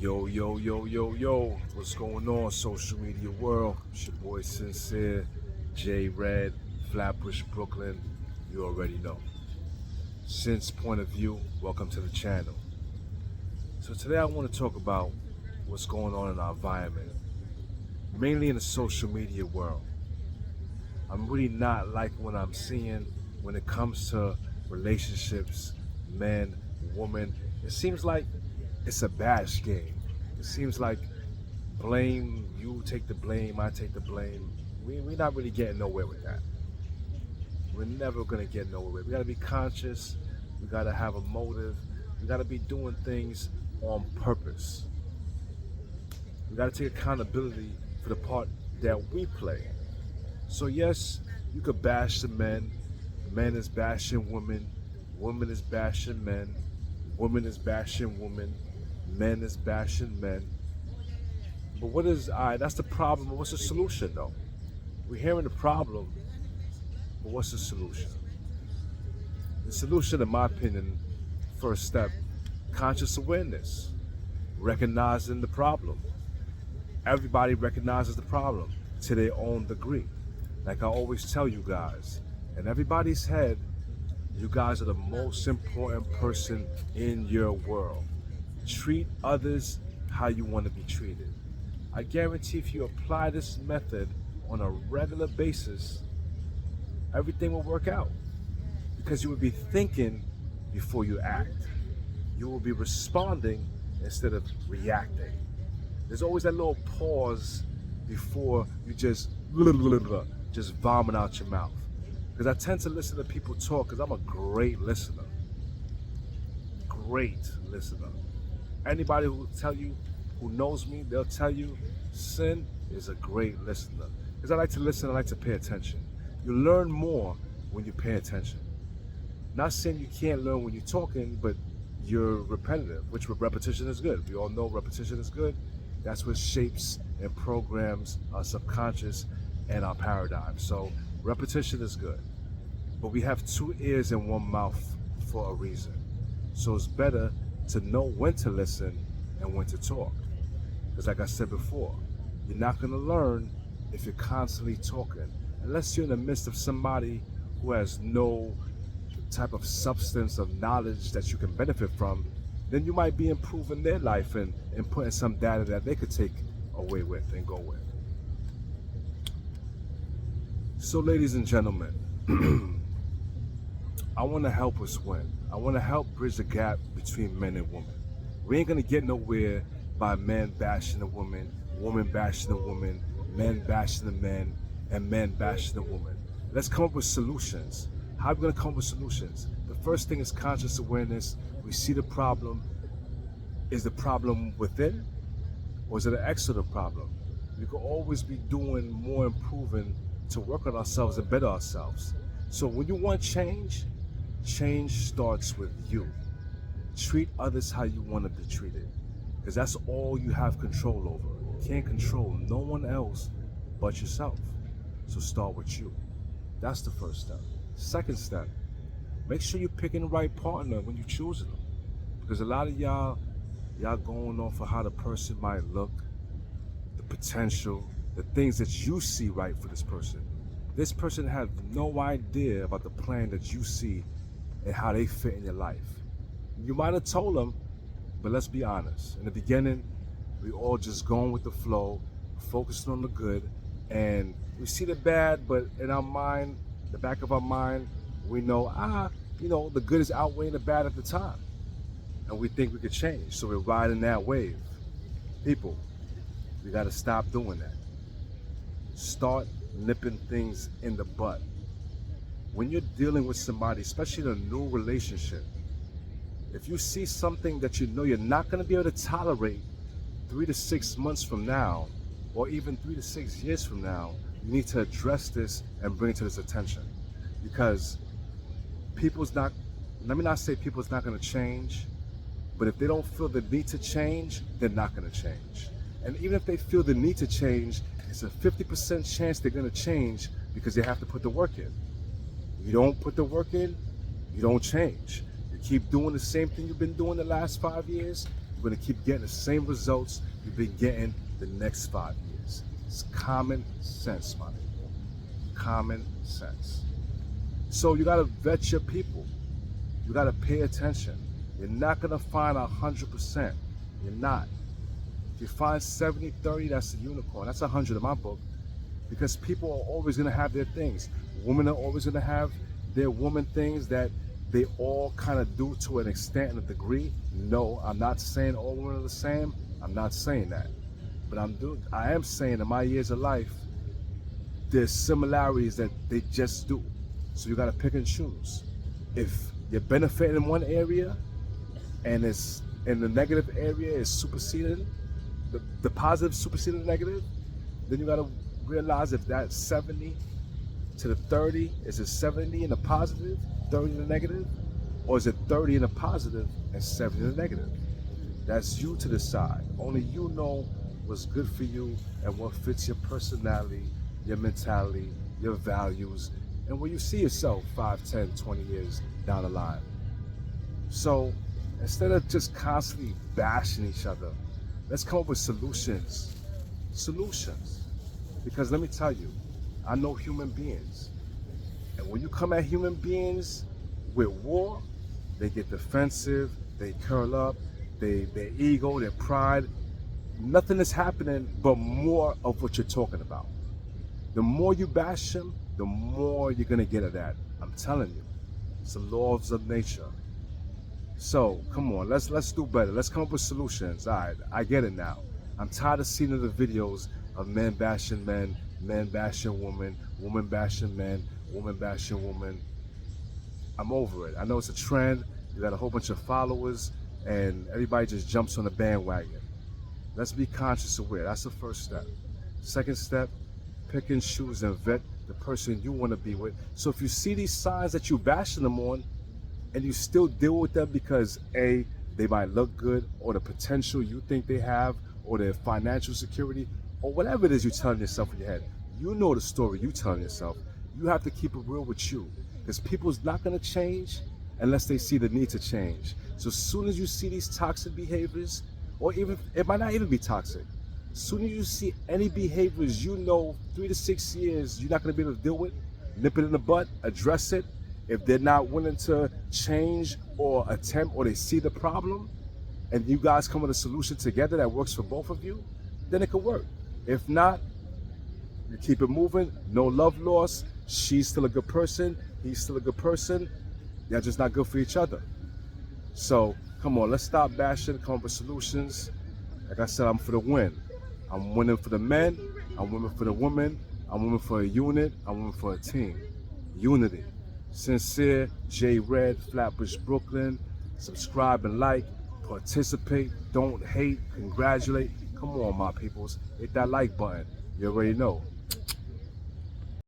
Yo, yo, yo, yo, yo, what's going on, social media world? It's your boy Sincere, J Red, Flatbush, Brooklyn. You already know. Since point of view, welcome to the channel. So today I want to talk about what's going on in our environment, mainly in the social media world. I'm really not liking what I'm seeing when it comes to relationships, men, women. It seems like it's a bash game. It seems like blame, you take the blame, I take the blame. We're not really getting nowhere with that. We're never gonna get nowhere. We gotta be conscious, we gotta have a motive, we gotta be doing things on purpose. We gotta take accountability for the part that we play. So yes, you could bash the men is bashing women is bashing men, woman is bashing women, men is bashing men. But what is that's the problem. What's the solution though? We're hearing the problem, but what's the solution? The solution, in my opinion, first step, conscious awareness, recognizing the problem. Everybody recognizes the problem to their own degree. Like I always tell you guys, in everybody's head, you guys are the most important person in your world. Treat others how you want to be treated. I guarantee if you apply this method on a regular basis, everything will work out. Because you will be thinking before you act. You will be responding instead of reacting. There's always that little pause before you just vomit out your mouth. Because I tend to listen to people talk because I'm a great listener. Great listener. Anybody who will tell you, who knows me, they'll tell you Sin is a great listener. Because I like to listen, I like to pay attention. You learn more when you pay attention. Not saying you can't learn when you're talking, but you're repetitive, which repetition is good. We all know repetition is good. That's what shapes and programs our subconscious and our paradigm. So repetition is good. But we have two ears and one mouth for a reason. So it's better to know when to listen and when to talk. Because like I said before, you're not going to learn if you're constantly talking. Unless you're in the midst of somebody who has no type of substance of knowledge that you can benefit from, then you might be improving their life and putting some data that they could take away with and go with. So ladies and gentlemen, I want to help us win. I want to help bridge the gap between men and women. We ain't going to get nowhere by men bashing the woman bashing the woman, men bashing the men, and men bashing the woman. Let's come up with solutions. How are we going to come up with solutions? The first thing is conscious awareness. We see the problem. Is the problem within, or is it an external problem? We could always be doing more improving to work on ourselves and better ourselves. So when you want change, change starts with you. Treat others how you want to be treated, because that's all you have control over. You can't control no one else but yourself. So start with you. That's the first step. Second step, make sure you're picking the right partner when you're choosing them. Because a lot of y'all going off of how the person might look, the potential, the things that you see right for this person. This person has no idea about the plan that you see and how they fit in your life. You might have told them, but let's be honest. In the beginning, we all just going with the flow, focusing on the good, and we see the bad, but in our mind, the back of our mind, we know, the good is outweighing the bad at the time. And we think we could change, so we're riding that wave. People, we gotta stop doing that. Start nipping things in the butt. When you're dealing with somebody, especially in a new relationship, if you see something that you know you're not gonna be able to tolerate 3 to 6 months from now, or even 3 to 6 years from now, you need to address this and bring it to this attention. Because let me not say people's not gonna change, but if they don't feel the need to change, they're not gonna change. And even if they feel the need to change, it's a 50% chance they're gonna change because they have to put the work in. You don't put the work in, you don't change. You keep doing the same thing you've been doing the last 5 years, You're gonna keep getting the same results you've been getting the next 5 years. It's common sense, my people. Common sense. So you gotta vet your people. You gotta pay attention. You're not gonna find 100%. You're not. If you find 70-30, that's a unicorn. That's 100 in my book. Because people are always gonna have their things. Women are always gonna have their woman things that they all kind of do to an extent and a degree. No, I'm not saying all women are the same. I'm not saying that. But I am saying in my years of life, there's similarities that they just do. So you gotta pick and choose. If you're benefiting in one area and it's in the negative area is superseding, the positive superseding the negative, then you gotta realize if that 70 to the 30, is it 70 in the positive, 30 in the negative? Or is it 30 in the positive and 70 in the negative? That's you to decide. Only you know what's good for you and what fits your personality, your mentality, your values, and where you see yourself 5, 10, 20 years down the line. So instead of just constantly bashing each other, let's come up with solutions. Solutions. Because let me tell you, I know human beings. And when you come at human beings with war, they get defensive, they curl up, their ego, their pride. Nothing is happening but more of what you're talking about. The more you bash them, the more you're gonna get at that. I'm telling you. It's the laws of nature. So come on, let's do better. Let's come up with solutions. All right, I get it now. I'm tired of seeing the videos of men bashing men, men bashing women, women bashing men, woman bashing women. I'm over it. I know it's a trend. You got a whole bunch of followers and everybody just jumps on the bandwagon. Let's be conscious aware. That's the first step. Second step, pick and choose and vet the person you want to be with. So if you see these signs that you're bashing them on and you still deal with them because A, they might look good, or the potential you think they have, or their financial security, or whatever it is you're telling yourself in your head, you know the story you're telling yourself. You have to keep it real with you, because people's not going to change unless they see the need to change. So as soon as you see these toxic behaviors, or even, it might not even be toxic, as soon as you see any behaviors you know 3 to 6 years you're not going to be able to deal with, nip it in the butt, address it. If they're not willing to change or attempt, or they see the problem, and you guys come with a solution together that works for both of you, then it could work. If not, you keep it moving, no love lost, she's still a good person, he's still a good person, they're just not good for each other. So come on, let's stop bashing, come up with solutions. Like I said, I'm for the win. I'm winning for the men, I'm winning for the women, I'm winning for a unit, I'm winning for a team. Unity. Sincere, J Red, Flatbush, Brooklyn. Subscribe and like, participate, don't hate, congratulate. Come on, my peoples, hit that like button. You already know.